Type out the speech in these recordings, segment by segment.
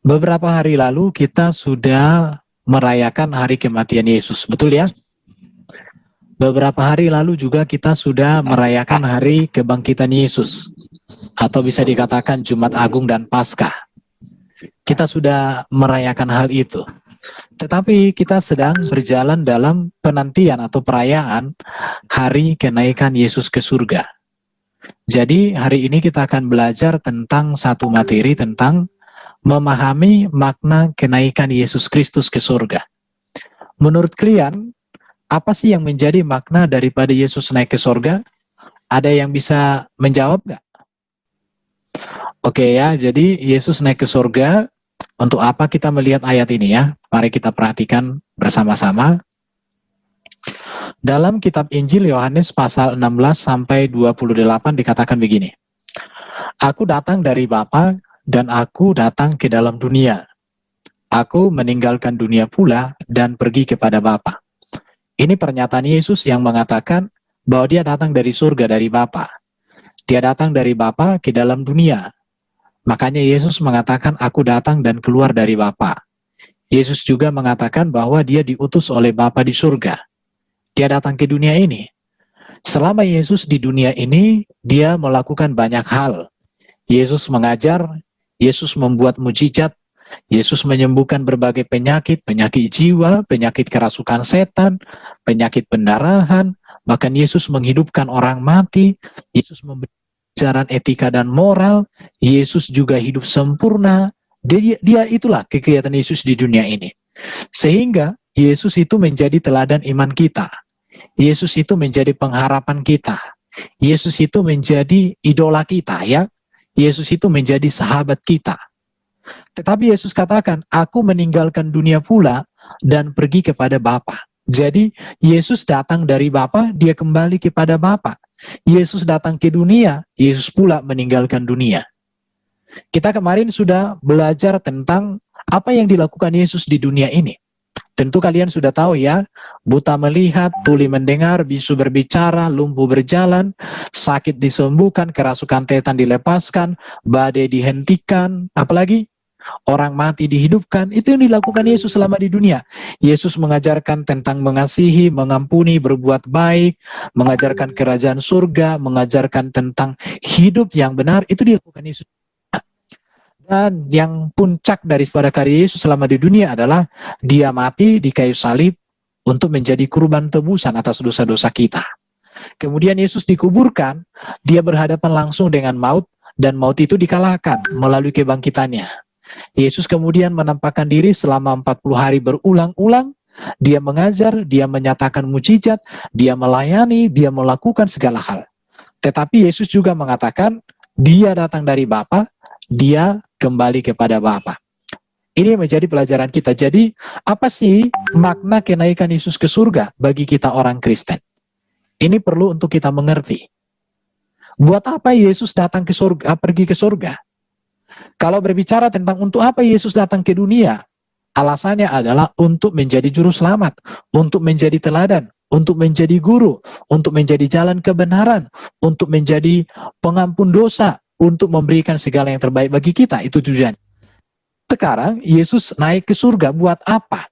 Beberapa hari lalu kita sudah merayakan hari kematian Yesus, betul ya? Beberapa hari lalu juga kita sudah merayakan hari kebangkitan Yesus, atau bisa dikatakan Jumat Agung dan Paskah. Kita sudah merayakan hal itu. Tetapi kita sedang berjalan dalam penantian atau perayaan hari kenaikan Yesus ke surga. Jadi hari ini kita akan belajar tentang satu materi tentang memahami makna kenaikan Yesus Kristus ke surga. Menurut kalian, apa sih yang menjadi makna daripada Yesus naik ke surga? Ada yang bisa menjawab nggak? Oke ya, jadi Yesus naik ke surga. Untuk apa kita melihat ayat ini ya? Mari kita perhatikan bersama-sama. Dalam kitab Injil Yohanes pasal 16 sampai 28 dikatakan begini. Aku datang dari Bapa dan aku datang ke dalam dunia. Aku meninggalkan dunia pula dan pergi kepada Bapa. Ini pernyataan Yesus yang mengatakan bahwa dia datang dari surga, dari Bapa. Dia datang dari Bapa ke dalam dunia. Makanya Yesus mengatakan, aku datang dan keluar dari Bapa. Yesus juga mengatakan bahwa dia diutus oleh Bapa di surga. Dia datang ke dunia ini. Selama Yesus di dunia ini, dia melakukan banyak hal. Yesus mengajar, Yesus membuat mujizat, Yesus menyembuhkan berbagai penyakit, penyakit jiwa, penyakit kerasukan setan, penyakit pendarahan, bahkan Yesus menghidupkan orang mati, Yesus memberi ajaran etika dan moral, Yesus juga hidup sempurna. Dia itulah kegiatan Yesus di dunia ini. Sehingga Yesus itu menjadi teladan iman kita. Yesus itu menjadi pengharapan kita. Yesus itu menjadi idola kita ya. Yesus itu menjadi sahabat kita. Tetapi Yesus katakan, aku meninggalkan dunia pula dan pergi kepada Bapa. Jadi Yesus datang dari Bapa, dia kembali kepada Bapa. Yesus datang ke dunia, Yesus pula meninggalkan dunia. Kita kemarin sudah belajar tentang apa yang dilakukan Yesus di dunia ini. Tentu kalian sudah tahu ya, buta melihat, tuli mendengar, bisu berbicara, lumpuh berjalan, sakit disembuhkan, kerasukan setan dilepaskan, badai dihentikan, apalagi orang mati dihidupkan. Itu yang dilakukan Yesus selama di dunia. Yesus mengajarkan tentang mengasihi, mengampuni, berbuat baik, mengajarkan kerajaan surga, mengajarkan tentang hidup yang benar. Itu dilakukan Yesus. Dan yang puncak daripada karya Yesus selama di dunia adalah dia mati di kayu salib untuk menjadi kurban tebusan atas dosa-dosa kita. Kemudian Yesus dikuburkan, dia berhadapan langsung dengan maut, dan maut itu dikalahkan melalui kebangkitannya. Yesus kemudian menampakkan diri selama 40 hari berulang-ulang, dia mengajar, dia menyatakan mujizat, dia melayani, dia melakukan segala hal. Tetapi Yesus juga mengatakan, dia datang dari Bapa, dia kembali kepada Bapa. Ini menjadi pelajaran kita. Jadi, apa sih makna kenaikan Yesus ke surga bagi kita orang Kristen? Ini perlu untuk kita mengerti. Buat apa Yesus datang ke surga, pergi ke surga? Kalau berbicara tentang untuk apa Yesus datang ke dunia, alasannya adalah untuk menjadi juru selamat, untuk menjadi teladan, untuk menjadi guru, untuk menjadi jalan kebenaran, untuk menjadi pengampun dosa, untuk memberikan segala yang terbaik bagi kita. Itu tujuan. Sekarang Yesus naik ke surga buat apa?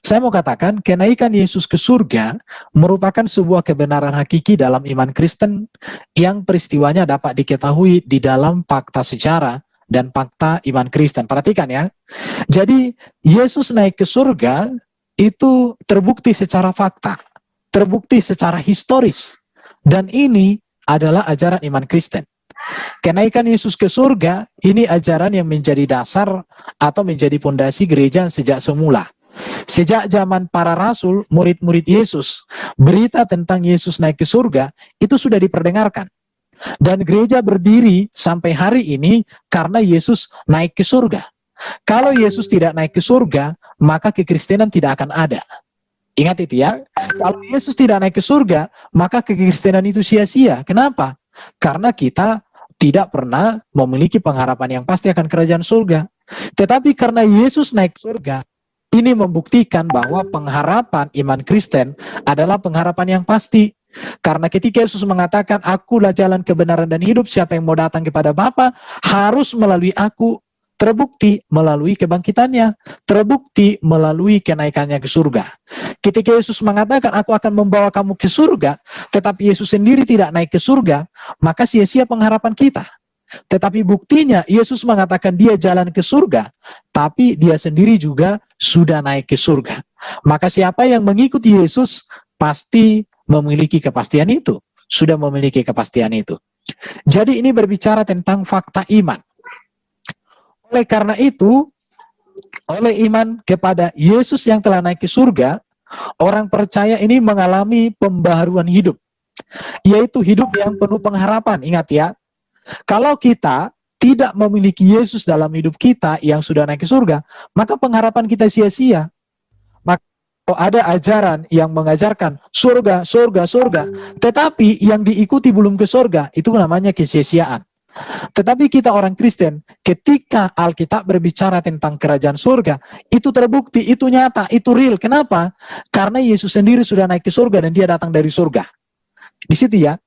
Saya mau katakan, kenaikan Yesus ke surga merupakan sebuah kebenaran hakiki dalam iman Kristen yang peristiwanya dapat diketahui di dalam fakta sejarah dan fakta iman Kristen. Perhatikan ya. Jadi, Yesus naik ke surga itu terbukti secara fakta, terbukti secara historis. Dan ini adalah ajaran iman Kristen. Kenaikan Yesus ke surga, ini ajaran yang menjadi dasar atau menjadi fondasi gereja sejak semula. Sejak zaman para rasul, murid-murid Yesus, berita tentang Yesus naik ke surga itu sudah diperdengarkan. Dan gereja berdiri sampai hari ini karena Yesus naik ke surga. Kalau Yesus tidak naik ke surga, maka kekristenan tidak akan ada. Ingat itu ya. Kalau Yesus tidak naik ke surga, maka kekristenan itu sia-sia. Kenapa? Karena kita tidak pernah memiliki pengharapan yang pasti akan kerajaan surga. Tetapi karena Yesus naik ke surga, ini membuktikan bahwa pengharapan iman Kristen adalah pengharapan yang pasti. Karena ketika Yesus mengatakan, akulah jalan kebenaran dan hidup, siapa yang mau datang kepada Bapa harus melalui aku. Terbukti melalui kebangkitannya, terbukti melalui kenaikannya ke surga. Ketika Yesus mengatakan, aku akan membawa kamu ke surga, tetapi Yesus sendiri tidak naik ke surga, maka sia-sia pengharapan kita. Tetapi buktinya Yesus mengatakan dia jalan ke surga, tapi dia sendiri juga sudah naik ke surga. Maka siapa yang mengikuti Yesus pasti memiliki kepastian itu, sudah memiliki kepastian itu. Jadi ini berbicara tentang fakta iman. Oleh karena itu, oleh iman kepada Yesus yang telah naik ke surga, orang percaya ini mengalami pembaharuan hidup, yaitu hidup yang penuh pengharapan. Ingat ya, kalau kita tidak memiliki Yesus dalam hidup kita yang sudah naik ke surga, maka pengharapan kita sia-sia. Maka kalau ada ajaran yang mengajarkan surga, surga, surga, tetapi yang diikuti belum ke surga, itu namanya kesia-siaan. Tetapi kita orang Kristen, ketika Alkitab berbicara tentang kerajaan surga, itu terbukti, itu nyata, itu real. Kenapa? Karena Yesus sendiri sudah naik ke surga dan dia datang dari surga. Di situ ya.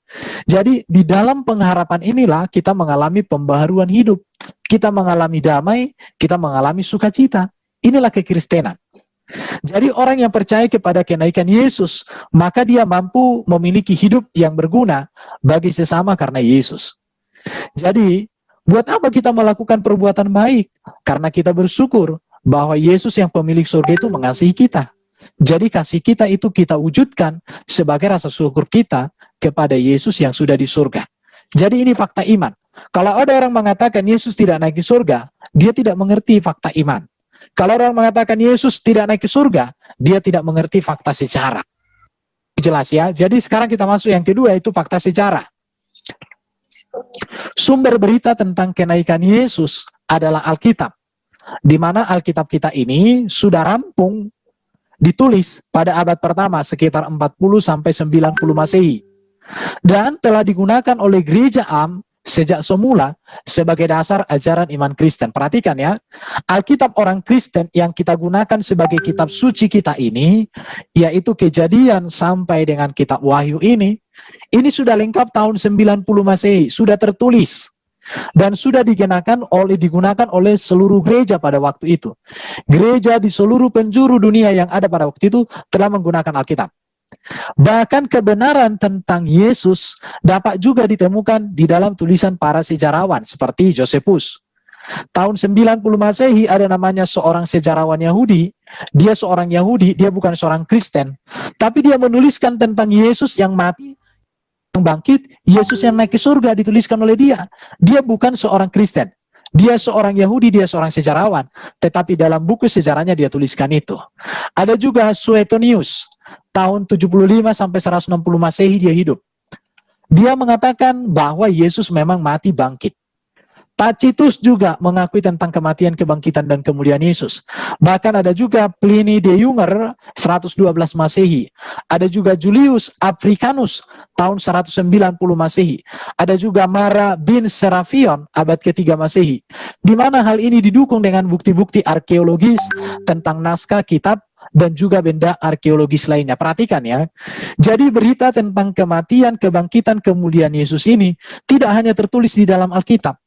Jadi di dalam pengharapan inilah kita mengalami pembaharuan hidup. Kita mengalami damai, kita mengalami sukacita. Inilah kekristenan. Jadi orang yang percaya kepada kenaikan Yesus, maka dia mampu memiliki hidup yang berguna bagi sesama karena Yesus. Jadi, buat apa kita melakukan perbuatan baik? Karena kita bersyukur bahwa Yesus yang pemilik surga itu mengasihi kita. Jadi kasih kita itu kita wujudkan sebagai rasa syukur kita kepada Yesus yang sudah di surga. Jadi ini fakta iman. Kalau ada orang mengatakan Yesus tidak naik ke surga, dia tidak mengerti fakta iman. Kalau orang mengatakan Yesus tidak naik ke surga, dia tidak mengerti fakta sejarah. Jelas ya? Jadi sekarang kita masuk yang kedua, itu fakta sejarah. Sumber berita tentang kenaikan Yesus adalah Alkitab. Di mana Alkitab kita ini sudah rampung ditulis pada abad pertama sekitar 40-90 Masehi dan telah digunakan oleh gereja Am sejak semula sebagai dasar ajaran iman Kristen. Perhatikan ya, Alkitab orang Kristen yang kita gunakan sebagai kitab suci kita ini, yaitu Kejadian sampai dengan kitab Wahyu ini sudah lengkap tahun 90 Masehi, sudah tertulis dan sudah digunakan oleh seluruh gereja pada waktu itu. Gereja di seluruh penjuru dunia yang ada pada waktu itu telah menggunakan Alkitab. Bahkan kebenaran tentang Yesus dapat juga ditemukan di dalam tulisan para sejarawan seperti Josephus. Tahun 90 Masehi ada namanya seorang sejarawan Yahudi. Dia seorang Yahudi, dia bukan seorang Kristen, tapi dia menuliskan tentang Yesus yang mati, yang bangkit, Yesus yang naik ke surga dituliskan oleh dia. Dia bukan seorang Kristen. Dia seorang Yahudi, dia seorang sejarawan. Tetapi dalam buku sejarahnya dia tuliskan itu. Ada juga Suetonius. Tahun 75 sampai 160 Masehi dia hidup. Dia mengatakan bahwa Yesus memang mati bangkit. Tacitus juga mengakui tentang kematian, kebangkitan, dan kemuliaan Yesus. Bahkan ada juga Pliny the Younger, 112 Masehi. Ada juga Julius Africanus, tahun 190 Masehi. Ada juga Mara bin Serapion, abad ke-3 Masehi. Di mana hal ini didukung dengan bukti-bukti arkeologis tentang naskah, kitab, dan juga benda arkeologis lainnya. Perhatikan ya. Jadi berita tentang kematian, kebangkitan, kemuliaan Yesus ini tidak hanya tertulis di dalam Alkitab.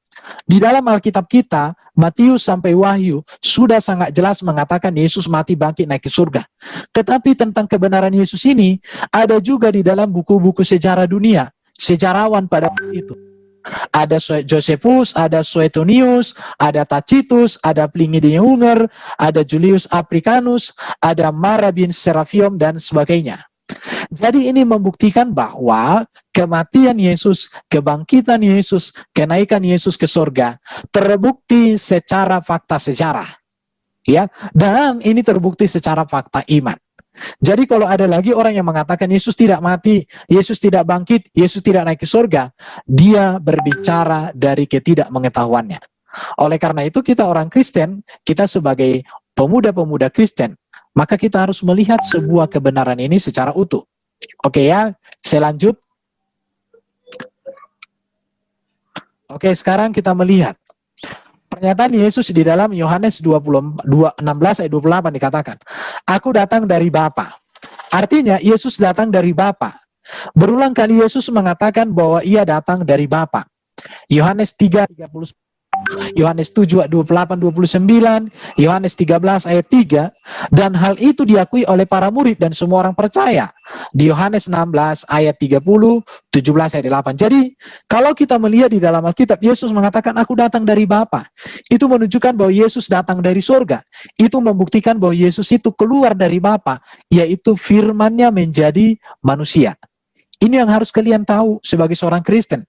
Di dalam Alkitab kita, Matius sampai Wahyu sudah sangat jelas mengatakan Yesus mati bangkit naik ke surga. Tetapi tentang kebenaran Yesus ini ada juga di dalam buku-buku sejarah dunia, sejarawan pada waktu itu. Ada Josephus, ada Suetonius, ada Tacitus, ada Pliny the Younger, ada Julius Africanus, ada Mara bin Serapion, dan sebagainya. Jadi ini membuktikan bahwa kematian Yesus, kebangkitan Yesus, kenaikan Yesus ke surga terbukti secara fakta sejarah. Ya, dan ini terbukti secara fakta iman. Jadi kalau ada lagi orang yang mengatakan Yesus tidak mati, Yesus tidak bangkit, Yesus tidak naik ke surga, dia berbicara dari ketidakmengetahuannya. Oleh karena itu kita orang Kristen, kita sebagai pemuda-pemuda Kristen, maka kita harus melihat sebuah kebenaran ini secara utuh. Oke ya, saya lanjut. Oke, sekarang kita melihat pernyataan Yesus di dalam Yohanes 16 ayat 28 dikatakan, aku datang dari Bapa. Artinya Yesus datang dari Bapa. Berulang kali Yesus mengatakan bahwa ia datang dari Bapa. Yohanes 3:30. Yohanes 7 ayat 28, 29, Yohanes 13 ayat 3, dan hal itu diakui oleh para murid dan semua orang percaya. Di Yohanes 16 ayat 30, 17 ayat 8. Jadi, kalau kita melihat di dalam Alkitab, Yesus mengatakan, aku datang dari Bapa. Itu menunjukkan bahwa Yesus datang dari surga. Itu membuktikan bahwa Yesus itu keluar dari Bapa, yaitu firman-Nya menjadi manusia. Ini yang harus kalian tahu sebagai seorang Kristen.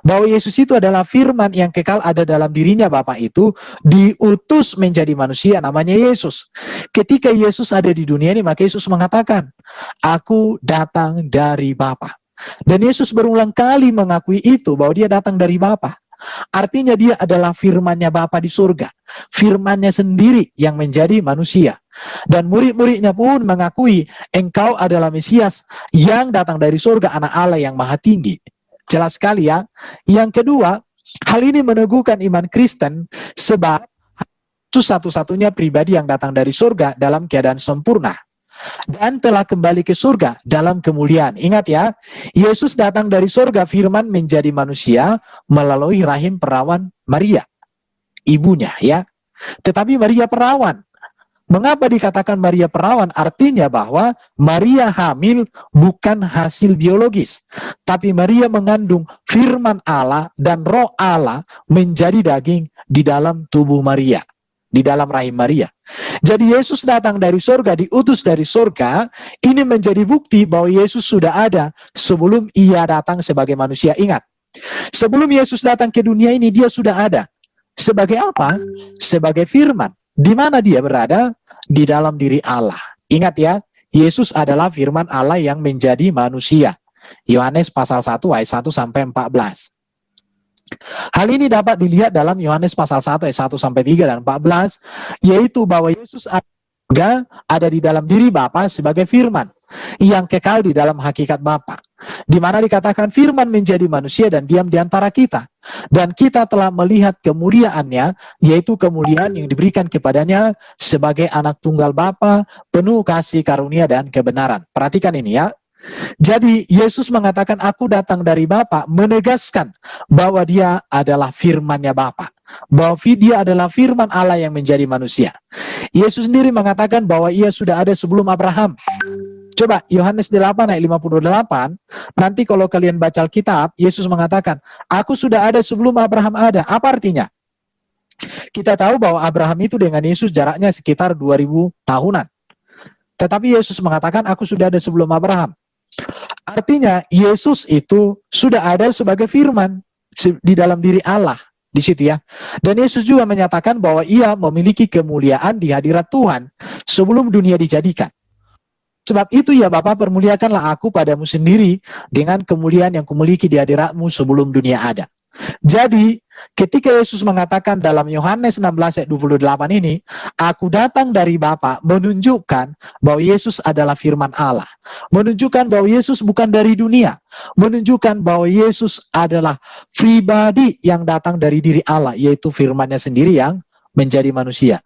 Bahwa Yesus itu adalah firman yang kekal ada dalam dirinya Bapa itu diutus menjadi manusia namanya Yesus. Ketika Yesus ada di dunia ini, maka Yesus mengatakan, aku datang dari Bapa. Dan Yesus berulang kali mengakui itu bahwa dia datang dari Bapa. Artinya dia adalah firman-Nya Bapa di surga. Firman-Nya sendiri yang menjadi manusia. Dan murid-muridnya pun mengakui, engkau adalah Mesias yang datang dari surga, anak Allah yang maha tinggi. Jelas sekali ya. Yang kedua, hal ini meneguhkan iman Kristen sebab Yesus satu-satunya pribadi yang datang dari surga dalam keadaan sempurna dan telah kembali ke surga dalam kemuliaan. Ingat ya, Yesus datang dari surga, firman menjadi manusia melalui rahim perawan Maria, ibunya ya. Tetapi Maria perawan. Mengapa dikatakan Maria perawan? Artinya bahwa Maria hamil bukan hasil biologis, tapi Maria mengandung firman Allah dan roh Allah menjadi daging di dalam tubuh Maria, di dalam rahim Maria. Jadi Yesus datang dari surga, diutus dari surga, ini menjadi bukti bahwa Yesus sudah ada sebelum ia datang sebagai manusia. Ingat, sebelum Yesus datang ke dunia ini, dia sudah ada. Sebagai apa? Sebagai firman. Di mana dia berada? Di dalam diri Allah. Ingat ya, Yesus adalah firman Allah yang menjadi manusia. Yohanes pasal 1 ayat 1 sampai 14. Hal ini dapat dilihat dalam Yohanes pasal 1 ayat 1 sampai 3 dan 14, yaitu bahwa Yesus ada di dalam diri Bapa sebagai firman yang kekal di dalam hakikat Bapa, di mana dikatakan firman menjadi manusia dan diam di antara kita, dan kita telah melihat kemuliaannya, yaitu kemuliaan yang diberikan kepadanya sebagai anak tunggal Bapa, penuh kasih karunia dan kebenaran. Perhatikan ini ya. Jadi Yesus mengatakan aku datang dari Bapa, menegaskan bahwa dia adalah firman-Nya Bapa, bahwa dia adalah firman Allah yang menjadi manusia. Yesus sendiri mengatakan bahwa ia sudah ada sebelum Abraham. Coba Yohanes 8 ayat 58, nanti kalau kalian baca Alkitab, Yesus mengatakan, aku sudah ada sebelum Abraham ada. Apa artinya? Kita tahu bahwa Abraham itu dengan Yesus jaraknya sekitar 2000 tahunan. Tetapi Yesus mengatakan, aku sudah ada sebelum Abraham. Artinya Yesus itu sudah ada sebagai firman di dalam diri Allah di situ ya. Dan Yesus juga menyatakan bahwa ia memiliki kemuliaan di hadirat Tuhan sebelum dunia dijadikan. Sebab itu ya Bapa, permuliakanlah aku padamu sendiri dengan kemuliaan yang kumiliki di hadiratmu sebelum dunia ada. Jadi ketika Yesus mengatakan dalam Yohanes 16 ayat 28 ini, aku datang dari Bapa, menunjukkan bahwa Yesus adalah firman Allah, menunjukkan bahwa Yesus bukan dari dunia, menunjukkan bahwa Yesus adalah pribadi yang datang dari diri Allah, yaitu firman-Nya sendiri yang menjadi manusia.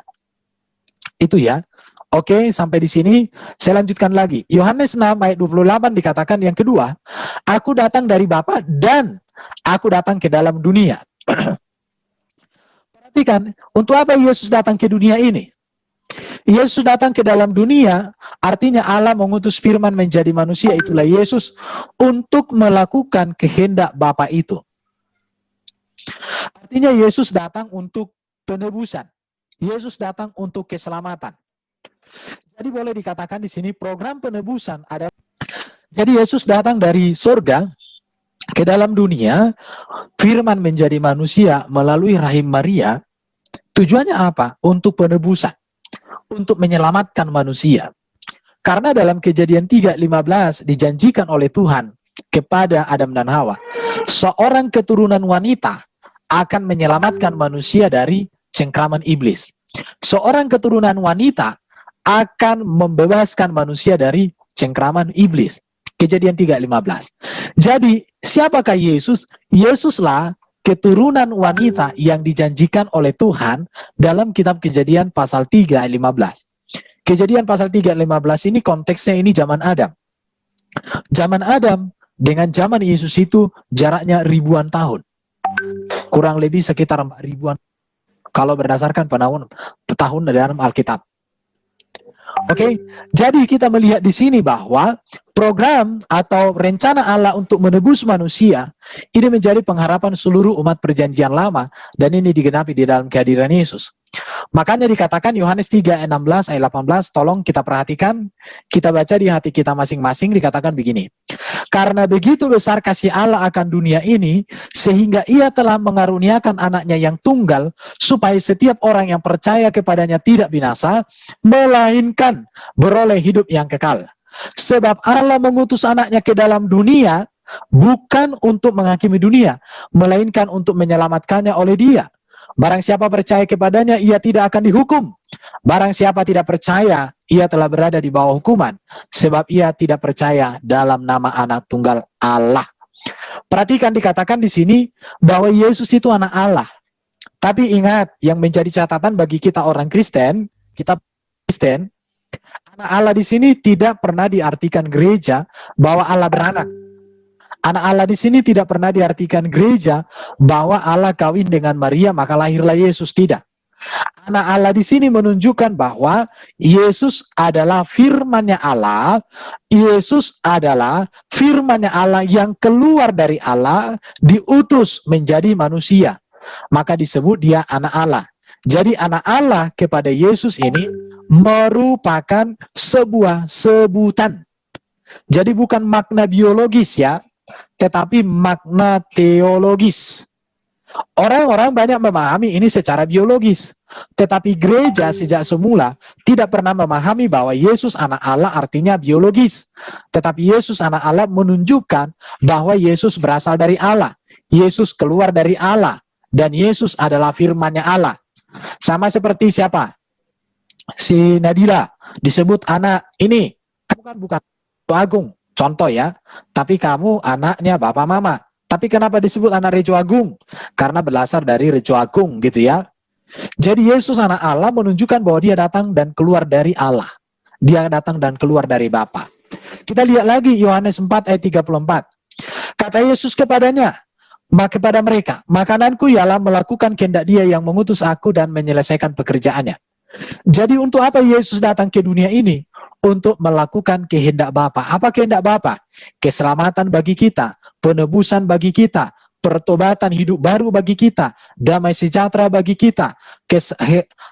Itu ya. Oke, sampai di sini saya lanjutkan lagi. Yohanes 6 ayat 28 dikatakan yang kedua, aku datang dari Bapa dan aku datang ke dalam dunia. Perhatikan, untuk apa Yesus datang ke dunia ini? Yesus datang ke dalam dunia, artinya Allah mengutus firman menjadi manusia, itulah Yesus, untuk melakukan kehendak Bapa itu. Artinya Yesus datang untuk penebusan. Yesus datang untuk keselamatan. Jadi boleh dikatakan di sini program penebusan ada. Jadi Yesus datang dari surga ke dalam dunia, firman menjadi manusia melalui rahim Maria. Tujuannya apa? Untuk penebusan, untuk menyelamatkan manusia. Karena dalam Kejadian 3:15 dijanjikan oleh Tuhan kepada Adam dan Hawa, seorang keturunan wanita akan menyelamatkan manusia dari cengkraman iblis. Seorang keturunan wanita akan membebaskan manusia dari cengkraman iblis. Kejadian 3:15. Jadi, siapakah Yesus? Yesuslah keturunan wanita yang dijanjikan oleh Tuhan dalam kitab Kejadian pasal 3 ayat 15. Kejadian pasal 3 ayat 15 ini konteksnya ini zaman Adam. Zaman Adam dengan zaman Yesus itu jaraknya ribuan tahun. kurang lebih sekitar 4.000-an kalau berdasarkan tahun dalam Alkitab. Oke, jadi kita melihat di sini bahwa program atau rencana Allah untuk menebus manusia ini menjadi pengharapan seluruh umat perjanjian lama, dan ini digenapi di dalam kehadiran Yesus. Makanya dikatakan Yohanes 3:16 ayat 18, tolong kita perhatikan, kita baca di hati kita masing-masing, dikatakan begini. Karena begitu besar kasih Allah akan dunia ini, sehingga ia telah mengaruniakan anaknya yang tunggal, supaya setiap orang yang percaya kepadanya tidak binasa, melainkan beroleh hidup yang kekal. Sebab Allah mengutus anaknya ke dalam dunia, bukan untuk menghakimi dunia, melainkan untuk menyelamatkannya oleh Dia. Barang siapa percaya kepadanya, ia tidak akan dihukum. Barang siapa tidak percaya, ia telah berada di bawah hukuman, sebab ia tidak percaya dalam nama anak tunggal Allah. Perhatikan, dikatakan di sini bahwa Yesus itu anak Allah. Tapi ingat, yang menjadi catatan bagi kita orang Kristen, anak Allah di sini tidak pernah diartikan gereja bahwa Allah beranak. Anak Allah di sini tidak pernah diartikan gereja bahwa Allah kawin dengan Maria maka lahirlah Yesus, tidak. Anak Allah di sini menunjukkan bahwa Yesus adalah firman-Nya Allah. Yesus adalah firman-Nya Allah yang keluar dari Allah, diutus menjadi manusia. Maka disebut dia anak Allah. Jadi anak Allah kepada Yesus ini merupakan sebuah sebutan. Jadi bukan makna biologis ya, tetapi makna teologis. Orang-orang banyak memahami ini secara biologis, tetapi gereja sejak semula tidak pernah memahami bahwa Yesus anak Allah artinya biologis. Tetapi Yesus anak Allah menunjukkan bahwa Yesus berasal dari Allah, Yesus keluar dari Allah, dan Yesus adalah firman-Nya Allah. Sama seperti siapa? Si Nadila disebut anak ini, kamu kan bukan Agung, contoh ya, tapi kamu anaknya Bapak Mama. Tapi kenapa disebut anak Rejo Agung? Karena berasal dari Rejo Agung gitu ya. Jadi Yesus anak Allah menunjukkan bahwa dia datang dan keluar dari Allah. Dia datang dan keluar dari Bapa. Kita lihat lagi Yohanes 4 ayat 34. Kata Yesus kepada mereka, makananku ialah melakukan kehendak Dia yang mengutus aku dan menyelesaikan pekerjaannya. Jadi untuk apa Yesus datang ke dunia ini? Untuk melakukan kehendak Bapa. Apa kehendak Bapa? Keselamatan bagi kita, penebusan bagi kita, pertobatan hidup baru bagi kita, damai sejahtera bagi kita,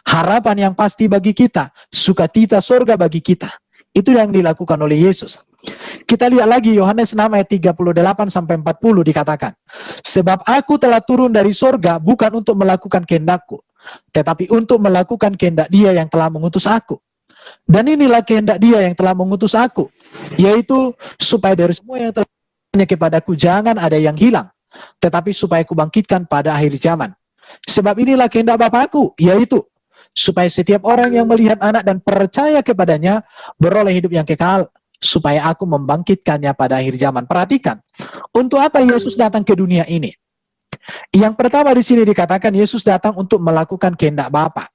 harapan yang pasti bagi kita, sukacita surga bagi kita. Itu yang dilakukan oleh Yesus. Kita lihat lagi Yohanes 6 ayat 38 sampai 40 dikatakan, sebab aku telah turun dari surga bukan untuk melakukan kehendakku, tetapi untuk melakukan kehendak Dia yang telah mengutus aku. Dan inilah kehendak Dia yang telah mengutus aku, yaitu supaya dari semua yang telah kepadaku jangan ada yang hilang, tetapi supaya kubangkitkan pada akhir zaman. Sebab inilah kehendak Bapakku, yaitu supaya setiap orang yang melihat anak dan percaya kepadanya beroleh hidup yang kekal, supaya aku membangkitkannya pada akhir zaman. Perhatikan, untuk apa Yesus datang ke dunia ini? Yang pertama di sini dikatakan Yesus datang untuk melakukan kehendak Bapa.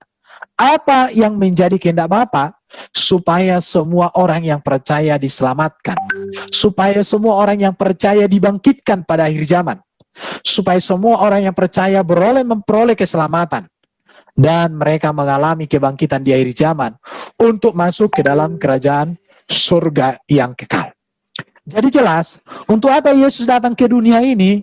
Apa yang menjadi kehendak Bapa? Supaya semua orang yang percaya diselamatkan, supaya semua orang yang percaya dibangkitkan pada akhir zaman, supaya semua orang yang percaya memperoleh keselamatan, dan mereka mengalami kebangkitan di akhir zaman untuk masuk ke dalam kerajaan surga yang kekal. Jadi jelas, untuk apa Yesus datang ke dunia ini?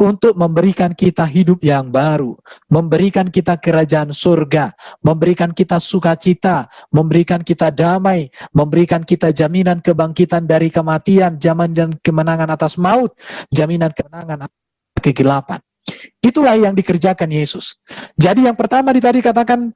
Untuk memberikan kita hidup yang baru, memberikan kita kerajaan surga, memberikan kita sukacita, memberikan kita damai, memberikan kita jaminan kebangkitan dari kematian, jaminan kemenangan atas maut, jaminan kemenangan atas kegelapan. Itulah yang dikerjakan Yesus. Jadi yang pertama tadi katakan,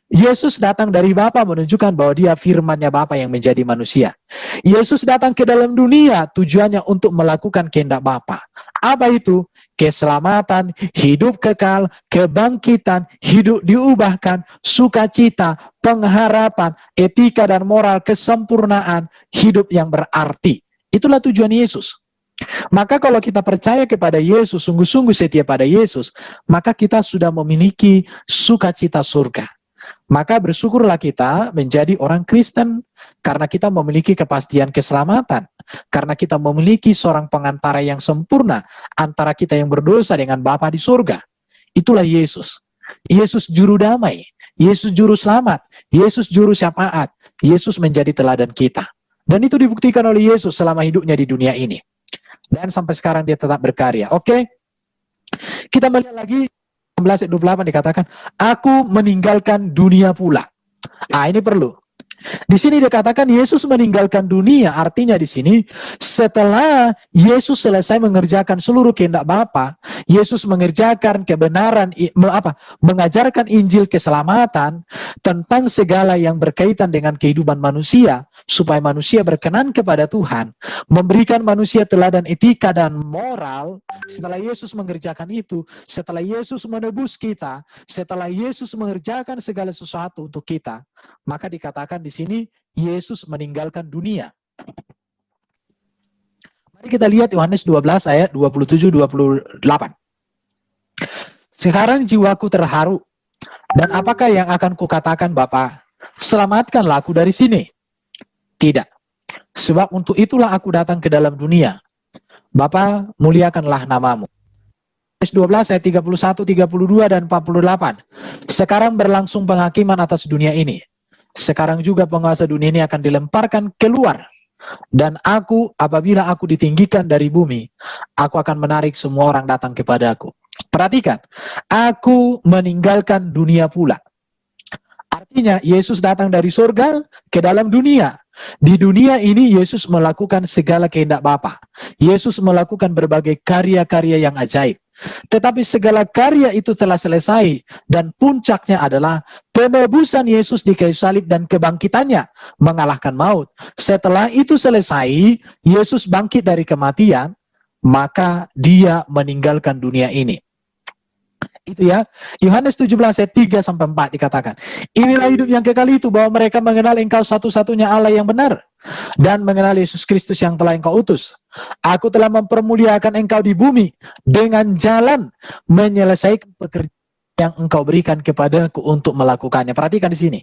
Yesus datang dari Bapa menunjukkan bahwa Dia firman-Nya Bapa yang menjadi manusia. Yesus datang ke dalam dunia tujuannya untuk melakukan kehendak Bapa. Apa itu? Keselamatan, hidup kekal, kebangkitan, hidup diubahkan, sukacita, pengharapan, etika dan moral, kesempurnaan, hidup yang berarti. Itulah tujuan Yesus. Maka kalau kita percaya kepada Yesus, sungguh-sungguh setia pada Yesus, maka kita sudah memiliki sukacita surga. Maka bersyukurlah kita menjadi orang Kristen, karena kita memiliki kepastian keselamatan. Karena kita memiliki seorang pengantara yang sempurna antara kita yang berdosa dengan Bapa di surga. Itulah Yesus. Yesus juru damai, Yesus juru selamat, Yesus juru syafaat, Yesus menjadi teladan kita. Dan itu dibuktikan oleh Yesus selama hidupnya di dunia ini. Dan sampai sekarang dia tetap berkarya. Oke? Kita melihat lagi 16 ayat 28 dikatakan, aku meninggalkan dunia pula. Ini perlu. Di sini dikatakan Yesus meninggalkan dunia, artinya di sini setelah Yesus selesai mengerjakan seluruh kehendak Bapa, Yesus mengerjakan kebenaran, mengajarkan Injil keselamatan tentang segala yang berkaitan dengan kehidupan manusia, supaya manusia berkenan kepada Tuhan, memberikan manusia teladan etika dan moral. Setelah Yesus mengerjakan itu, setelah Yesus menebus kita, setelah Yesus mengerjakan segala sesuatu untuk kita, maka dikatakan di sini Yesus meninggalkan dunia. Mari kita lihat Yohanes 12 ayat 27-28. Sekarang jiwaku terharu, dan apakah yang akan kukatakan Bapa? Selamatkanlah aku dari sini. Tidak, sebab untuk itulah aku datang ke dalam dunia. Bapa, muliakanlah namamu. Yohanes 12 ayat 31, 32, dan 48. Sekarang berlangsung penghakiman atas dunia ini. Sekarang juga penguasa dunia ini akan dilemparkan keluar. Dan aku, apabila aku ditinggikan dari bumi, aku akan menarik semua orang datang kepadaku. Perhatikan, aku meninggalkan dunia pula. Artinya Yesus datang dari surga ke dalam dunia. Di dunia ini Yesus melakukan segala kehendak Bapa. Yesus melakukan berbagai karya-karya yang ajaib. Tetapi segala karya itu telah selesai, dan puncaknya adalah penebusan Yesus di kayu salib dan kebangkitannya mengalahkan maut. Setelah itu selesai, Yesus bangkit dari kematian, maka dia meninggalkan dunia ini. Itu ya, Yohanes 17 ayat 3 sampai 4 dikatakan, inilah hidup yang kekal itu, bahwa mereka mengenal Engkau satu-satunya Allah yang benar, dan mengenal Yesus Kristus yang telah Engkau utus. Aku telah mempermuliakan Engkau di bumi dengan jalan menyelesaikan pekerjaan yang Engkau berikan kepadaku untuk melakukannya. Perhatikan di sini.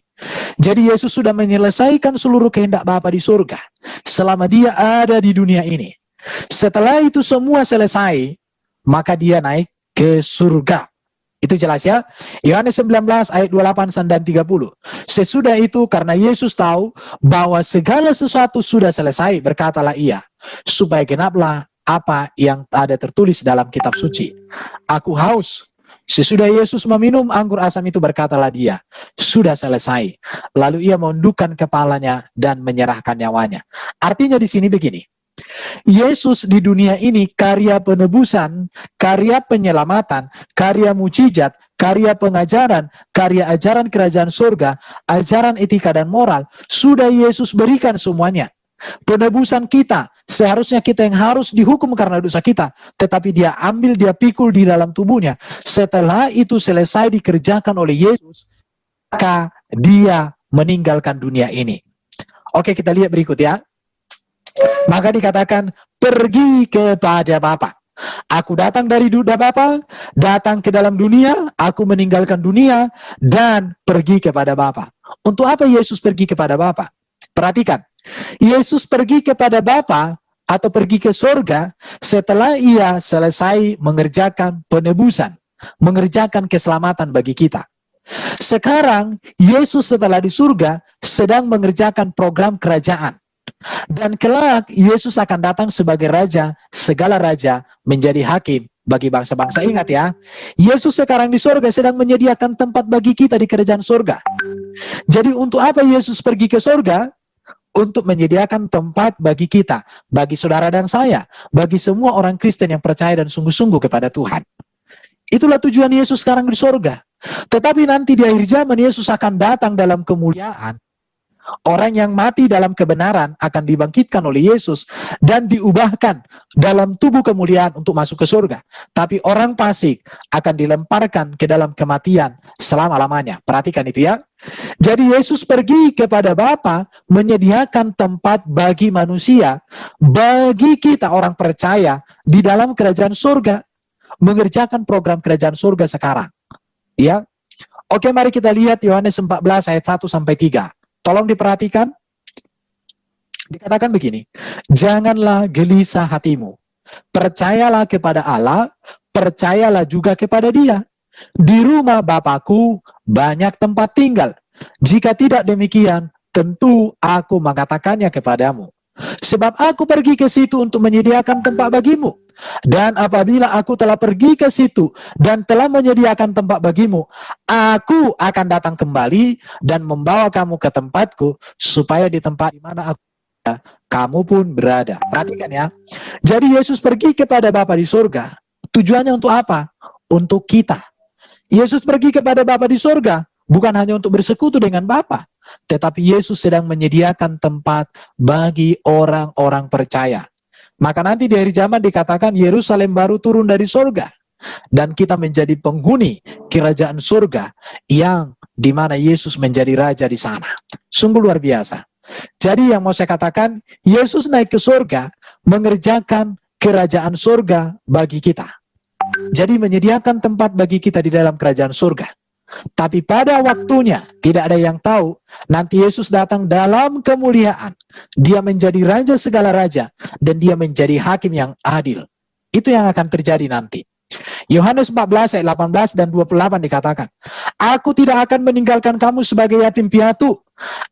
Jadi Yesus sudah menyelesaikan seluruh kehendak Bapa di surga selama dia ada di dunia ini. Setelah itu semua selesai, maka dia naik ke surga. Itu jelas ya. Yohanes 19 ayat 28 dan 30. Sesudah itu, karena Yesus tahu bahwa segala sesuatu sudah selesai, berkatalah ia, supaya genaplah apa yang ada tertulis dalam kitab suci. Aku haus. Sesudah Yesus meminum anggur asam itu, berkatalah dia, sudah selesai. Lalu ia menundukkan kepalanya dan menyerahkan nyawanya. Artinya di sini begini. Yesus di dunia ini karya penebusan, karya penyelamatan, karya mujizat, karya pengajaran, karya ajaran kerajaan surga, ajaran etika dan moral, sudah Yesus berikan semuanya. Penebusan kita, seharusnya kita yang harus dihukum karena dosa kita, tetapi dia ambil, dia pikul di dalam tubuhnya. Setelah itu selesai dikerjakan oleh Yesus, maka dia meninggalkan dunia ini. Oke, kita lihat berikut ya. Maka dikatakan, pergi kepada Bapa. Aku datang dari dunia Bapa, datang ke dalam dunia, aku meninggalkan dunia, dan pergi kepada Bapa. Untuk apa Yesus pergi kepada Bapa? Perhatikan, Yesus pergi kepada Bapa atau pergi ke surga setelah ia selesai mengerjakan penebusan, mengerjakan keselamatan bagi kita. Sekarang, Yesus setelah di surga sedang mengerjakan program kerajaan. Dan kelak Yesus akan datang sebagai raja, segala raja menjadi hakim bagi bangsa-bangsa. Ingat ya, Yesus sekarang di surga sedang menyediakan tempat bagi kita di kerajaan surga. Jadi untuk apa Yesus pergi ke surga? Untuk menyediakan tempat bagi kita, bagi saudara dan saya, bagi semua orang Kristen yang percaya dan sungguh-sungguh kepada Tuhan. Itulah tujuan Yesus sekarang di surga. Tetapi nanti di akhir zaman Yesus akan datang dalam kemuliaan. Orang yang mati dalam kebenaran akan dibangkitkan oleh Yesus dan diubahkan dalam tubuh kemuliaan untuk masuk ke surga. Tapi orang fasik akan dilemparkan ke dalam kematian selama-lamanya. Perhatikan itu ya. Jadi Yesus pergi kepada Bapa menyediakan tempat bagi manusia, bagi kita orang percaya di dalam kerajaan surga, mengerjakan program kerajaan surga sekarang. Ya. Oke, mari kita lihat Yohanes 14 ayat 1 sampai 3. Tolong diperhatikan. Dikatakan begini, janganlah gelisah hatimu. Percayalah kepada Allah, percayalah juga kepada Dia. Di rumah Bapakku banyak tempat tinggal. Jika tidak demikian, tentu aku mengatakannya kepadamu. Sebab aku pergi ke situ untuk menyediakan tempat bagimu. Dan apabila aku telah pergi ke situ dan telah menyediakan tempat bagimu, aku akan datang kembali dan membawa kamu ke tempatku, supaya di tempat di mana aku berada, kamu pun berada. Perhatikan ya. Jadi Yesus pergi kepada Bapa di surga. Tujuannya untuk apa? Untuk kita. Yesus pergi kepada Bapa di surga bukan hanya untuk bersekutu dengan Bapa, tetapi Yesus sedang menyediakan tempat bagi orang-orang percaya. Maka nanti di akhir zaman dikatakan Yerusalem baru turun dari surga, dan kita menjadi penghuni kerajaan surga yang dimana Yesus menjadi raja di sana. Sungguh luar biasa. Jadi yang mau saya katakan, Yesus naik ke surga mengerjakan kerajaan surga bagi kita. Jadi menyediakan tempat bagi kita di dalam kerajaan surga. Tapi pada waktunya, tidak ada yang tahu, nanti Yesus datang dalam kemuliaan. Dia menjadi raja segala raja, dan dia menjadi hakim yang adil. Itu yang akan terjadi nanti. Yohanes 14 ayat 18 dan 28 dikatakan, aku tidak akan meninggalkan kamu sebagai yatim piatu.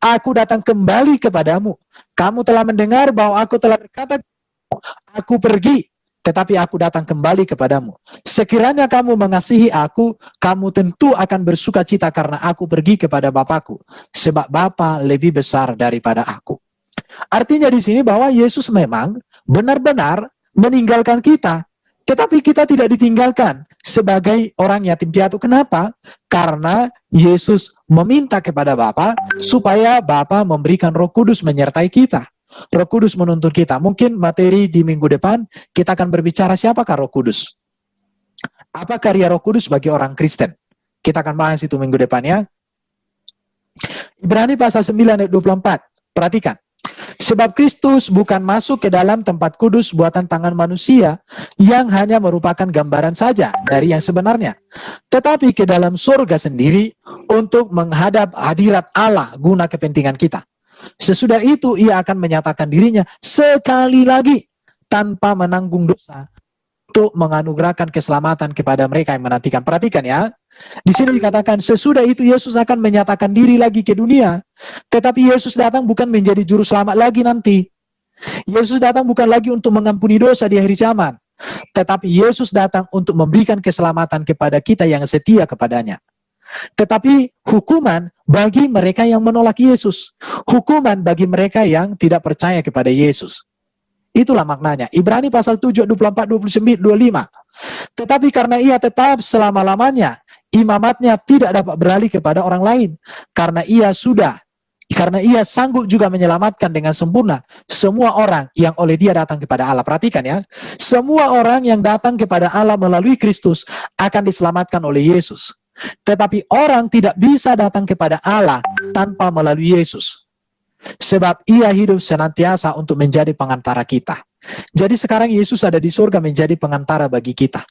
Aku datang kembali kepadamu. Kamu telah mendengar bahwa aku telah berkata, aku pergi, tetapi aku datang kembali kepadamu. Sekiranya kamu mengasihi aku, kamu tentu akan bersuka cita karena aku pergi kepada Bapakku, sebab Bapa lebih besar daripada aku. Artinya di sini bahwa Yesus memang benar-benar meninggalkan kita, tetapi kita tidak ditinggalkan sebagai orang yatim piatu. Kenapa? Karena Yesus meminta kepada Bapa supaya Bapa memberikan Roh Kudus menyertai kita. Roh Kudus menuntun kita. Mungkin materi di minggu depan kita akan berbicara siapakah Roh Kudus. Apa karya Roh Kudus bagi orang Kristen? Kita akan bahas itu minggu depan ya. Ibrani pasal 9 ayat 24. Perhatikan. Sebab Kristus bukan masuk ke dalam tempat kudus buatan tangan manusia yang hanya merupakan gambaran saja dari yang sebenarnya, tetapi ke dalam surga sendiri untuk menghadap hadirat Allah guna kepentingan kita. Sesudah itu ia akan menyatakan dirinya sekali lagi tanpa menanggung dosa untuk menganugerahkan keselamatan kepada mereka yang menantikan. Perhatikan ya. Di sini dikatakan sesudah itu Yesus akan menyatakan diri lagi ke dunia. Tetapi Yesus datang bukan menjadi juru selamat lagi nanti. Yesus datang bukan lagi untuk mengampuni dosa di akhir zaman. Tetapi Yesus datang untuk memberikan keselamatan kepada kita yang setia kepadanya. Tetapi hukuman bagi mereka yang menolak Yesus. Hukuman bagi mereka yang tidak percaya kepada Yesus. Itulah maknanya. Ibrani pasal 7, 24, 29, 25. Tetapi karena ia tetap selama-lamanya, imamatnya tidak dapat beralih kepada orang lain. Karena ia sanggup juga menyelamatkan dengan sempurna semua orang yang oleh dia datang kepada Allah. Perhatikan ya. Semua orang yang datang kepada Allah melalui Kristus akan diselamatkan oleh Yesus. Tetapi orang tidak bisa datang kepada Allah tanpa melalui Yesus. Sebab ia hidup senantiasa untuk menjadi pengantara kita. Jadi sekarang Yesus ada di surga menjadi pengantara bagi kita.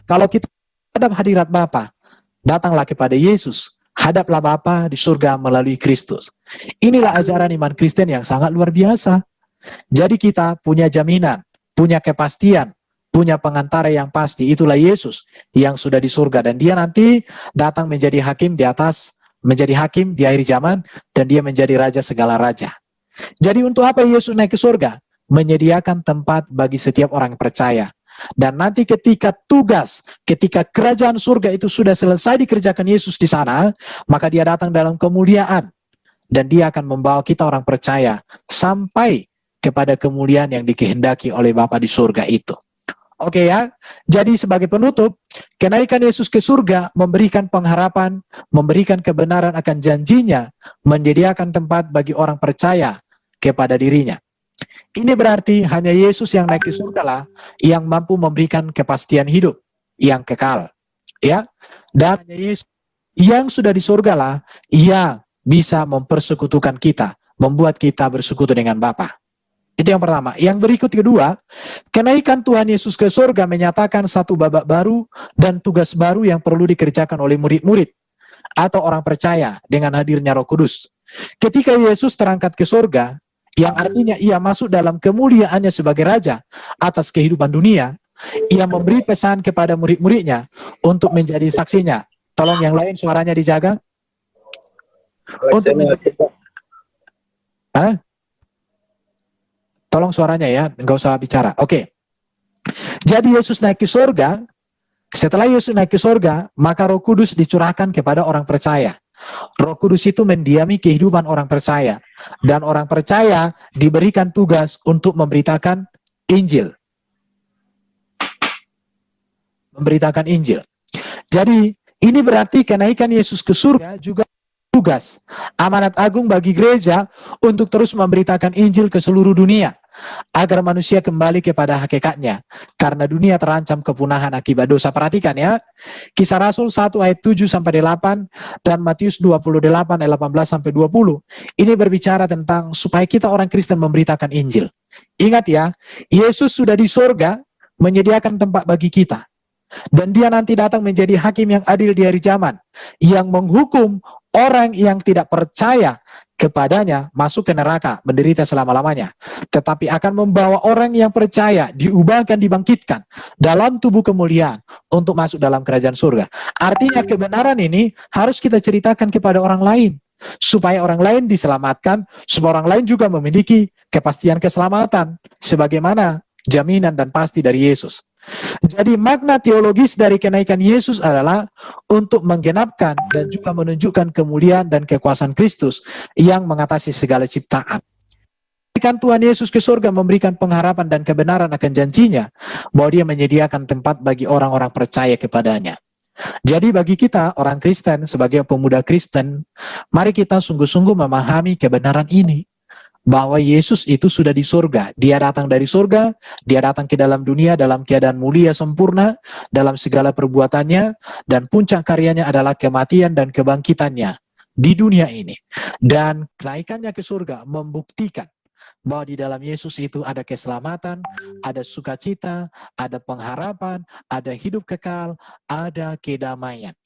Kalau kita hadap hadirat Bapa, datanglah kepada Yesus. Hadaplah Bapa di surga melalui Kristus. Inilah ajaran iman Kristen yang sangat luar biasa. Jadi kita punya jaminan, punya kepastian, punya pengantara yang pasti. Itulah Yesus yang sudah di surga, dan dia nanti datang menjadi hakim di atas, menjadi hakim di akhir zaman, dan dia menjadi raja segala raja. Jadi untuk apa Yesus naik ke surga? Menyediakan tempat bagi setiap orang yang percaya. Dan nanti ketika kerajaan surga itu sudah selesai dikerjakan Yesus di sana, maka dia datang dalam kemuliaan, dan dia akan membawa kita orang percaya sampai kepada kemuliaan yang dikehendaki oleh Bapa di surga itu. Oke ya, jadi sebagai penutup, kenaikan Yesus ke surga memberikan pengharapan, memberikan kebenaran akan janjinya, menyediakan tempat bagi orang percaya kepada dirinya. Ini berarti hanya Yesus yang naik ke surga lah yang mampu memberikan kepastian hidup yang kekal. Ya, dan hanya Yesus yang sudah di surga lah yang bisa mempersekutukan kita, membuat kita bersekutu dengan Bapa. Itu yang pertama. Yang berikut kedua, kenaikan Tuhan Yesus ke surga menyatakan satu babak baru dan tugas baru yang perlu dikerjakan oleh murid-murid atau orang percaya dengan hadirnya Roh Kudus. Ketika Yesus terangkat ke surga, yang artinya ia masuk dalam kemuliaannya sebagai raja atas kehidupan dunia, Ia memberi pesan kepada murid-muridnya untuk menjadi saksinya. Tolong yang lain suaranya dijaga. Untuk menjadi... Tolong suaranya ya, nggak usah bicara. Oke. Jadi Yesus naik ke surga. Setelah Yesus naik ke surga, maka Roh Kudus dicurahkan kepada orang percaya. Roh Kudus itu mendiami kehidupan orang percaya. Dan orang percaya diberikan tugas untuk memberitakan Injil. Memberitakan Injil. Jadi, ini berarti kenaikan Yesus ke surga juga tugas. Amanat agung bagi gereja untuk terus memberitakan Injil ke seluruh dunia. Agar manusia kembali kepada hakikatnya. Karena dunia terancam kepunahan akibat dosa. Perhatikan ya. Kisah Rasul 1 ayat 7-8 dan Matius 28 ayat 18-20. Ini berbicara tentang supaya kita orang Kristen memberitakan Injil. Ingat ya, Yesus sudah di surga menyediakan tempat bagi kita. Dan dia nanti datang menjadi hakim yang adil di hari zaman. Yang menghukum orang yang tidak percaya kepadanya masuk ke neraka, menderita selama-lamanya. Tetapi akan membawa orang yang percaya, diubahkan, dibangkitkan dalam tubuh kemuliaan untuk masuk dalam kerajaan surga. Artinya kebenaran ini harus kita ceritakan kepada orang lain. Supaya orang lain diselamatkan, supaya orang lain juga memiliki kepastian keselamatan. Sebagaimana jaminan dan pasti dari Yesus. Jadi makna teologis dari kenaikan Yesus adalah untuk menggenapkan dan juga menunjukkan kemuliaan dan kekuasaan Kristus yang mengatasi segala ciptaan. Kan Tuhan Yesus ke surga memberikan pengharapan dan kebenaran akan janjinya bahwa dia menyediakan tempat bagi orang-orang percaya kepadanya. Jadi bagi kita orang Kristen sebagai pemuda Kristen, mari kita sungguh-sungguh memahami kebenaran ini. Bahwa Yesus itu sudah di surga. Dia datang dari surga, dia datang ke dalam dunia dalam keadaan mulia sempurna, dalam segala perbuatannya, dan puncak karyanya adalah kematian dan kebangkitannya di dunia ini. Dan kenaikannya ke surga membuktikan bahwa di dalam Yesus itu ada keselamatan, ada sukacita, ada pengharapan, ada hidup kekal, ada kedamaian.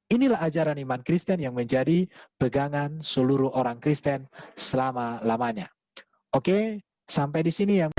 Inilah ajaran iman Kristen yang menjadi pegangan seluruh orang Kristen selama-lamanya. Oke, sampai di sini yang